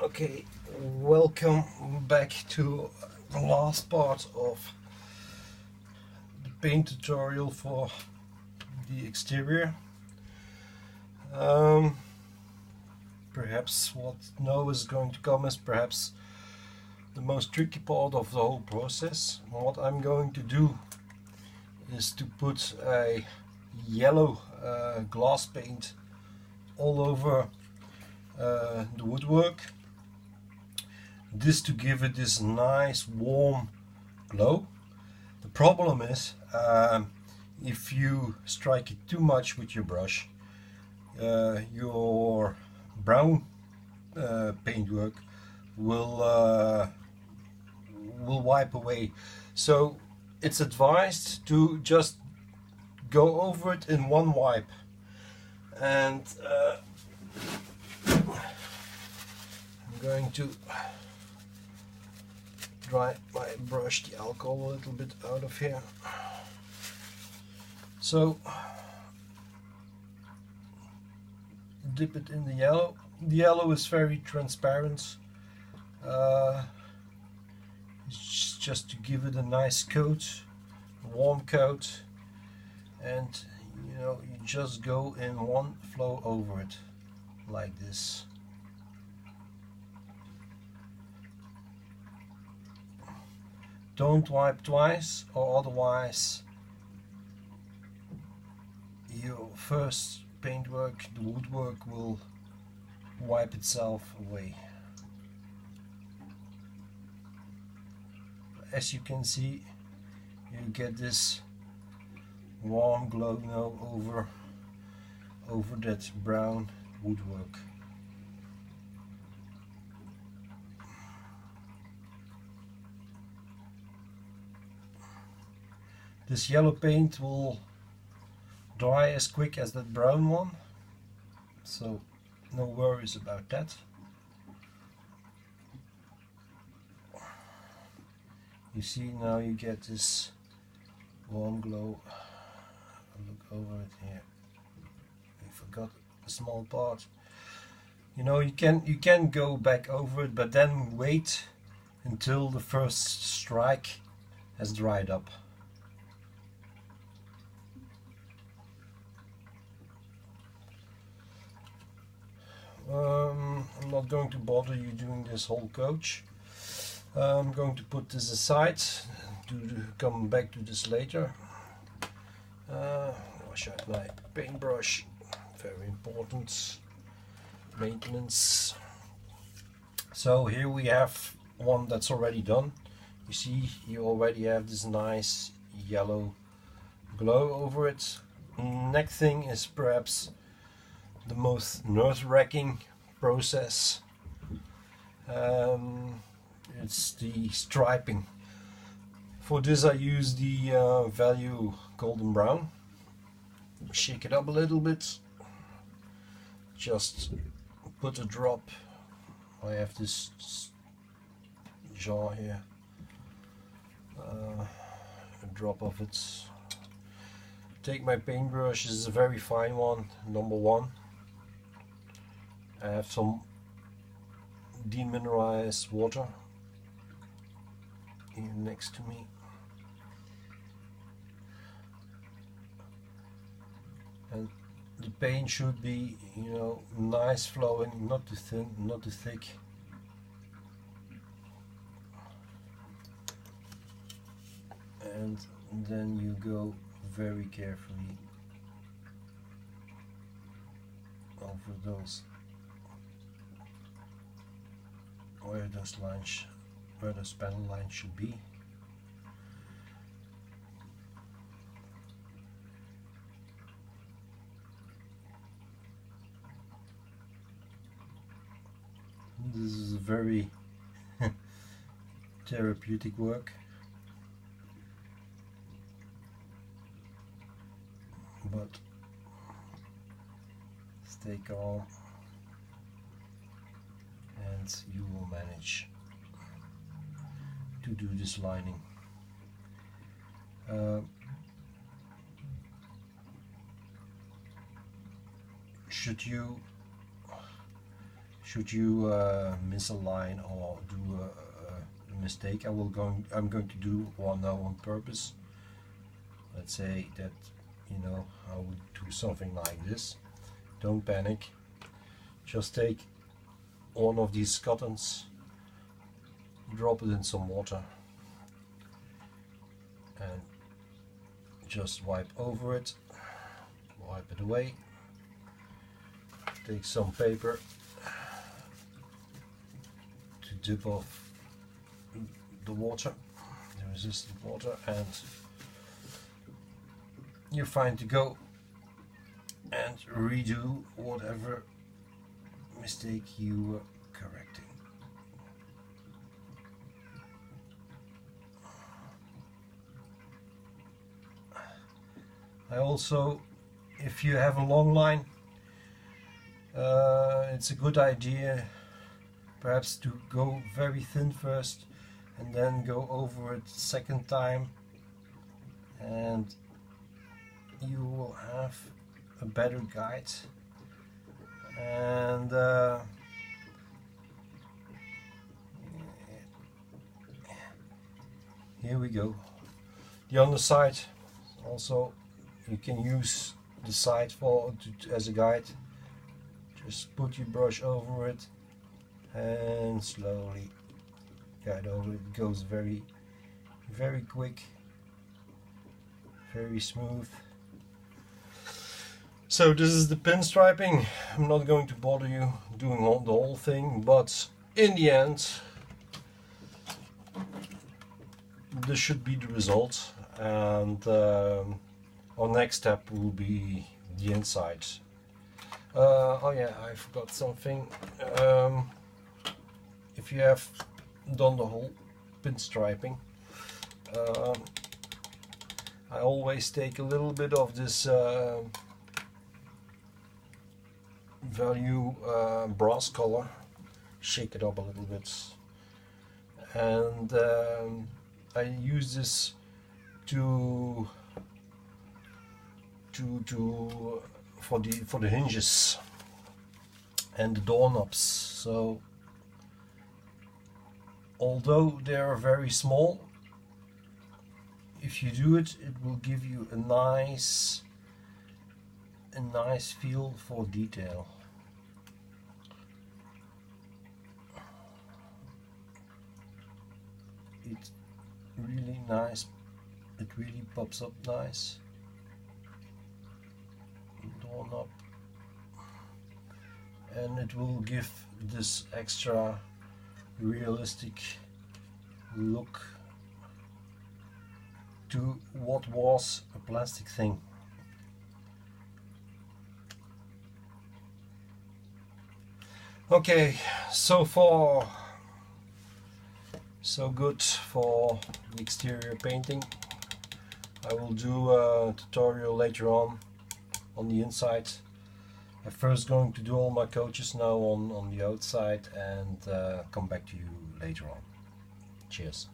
Okay, welcome back to the last part of the paint tutorial for the exterior. Perhaps what now is going to come is perhaps the most tricky part of the whole process. What I'm going to do is to put a yellow glass paint all over the woodwork. This to give it this nice warm glow. The problem is if you strike it too much with your brush, your brown paintwork will wipe away. So it's advised to just go over it in one wipe. And I'm going to dry my brush the alcohol a little bit out of here. So dip it in the yellow. The yellow is very transparent. It's just to give it a nice coat, a warm coat, and you just go in one flow over it like this. Don't wipe twice, or otherwise your first paintwork, the woodwork, will wipe itself away. As you can see, you get this warm glow now over that brown woodwork. This yellow paint will dry as quick as that brown one, so no worries about that. You see, now you get this warm glow. Look over it here. I forgot a small part. You can go back over it, but then wait until the first strike has dried up. I'm not going to bother you doing this whole coach. I'm going to put this aside to come back to this later. Wash out my paintbrush, very important maintenance. So here we have one that's already done. You see, you already have this nice yellow glow over it. Next thing is perhaps the most nerve-wracking process. It's the striping. For this I use the Value Golden Brown. Shake it up a little bit. Just put a drop. I have this jar here. A drop of it. Take my paintbrush. This is a very fine one, number 1. I have some demineralized water here next to me, and the paint should be nice flowing, not too thin, not too thick. And then you go very carefully over those where those panel lines should be. This is a very therapeutic work, but stay calm and you will manage to do this lining. Should should you miss a line or do a mistake. I'm going to do one now on purpose. Let's say that, you know, I would do something like this. Don't panic. Just take one of these cottons, drop it in some water, and just wipe over it, wipe it away. Take some paper to dip off the water, the resistant water, and you're fine to go, and redo whatever mistake you were correcting. I also, if you have a long line, it's a good idea perhaps to go very thin first and then go over it second time, and you will have a better guide. And here we go. The underside also, you can use the side as a guide. Just put your brush over it and slowly guide over it. It goes very, very quick, very smooth. So this is the pinstriping. I'm not going to bother you doing the whole thing, but in the end this should be the result, and our next step will be the inside. Oh yeah, I forgot something. If you have done the whole pinstriping, I always take a little bit of this value brass color, shake it up a little bit, and I use this for the hinges and the doorknobs. So although they are very small, if you do it, it will give you a nice feel for detail. It's really nice. It really pops up nice. Doorknob, and it will give this extra realistic look to what was a plastic thing. Okay, so far so good for the exterior painting. I will do a tutorial later on the inside. I'm first going to do all my coaches now on the outside, and come back to you later on. Cheers.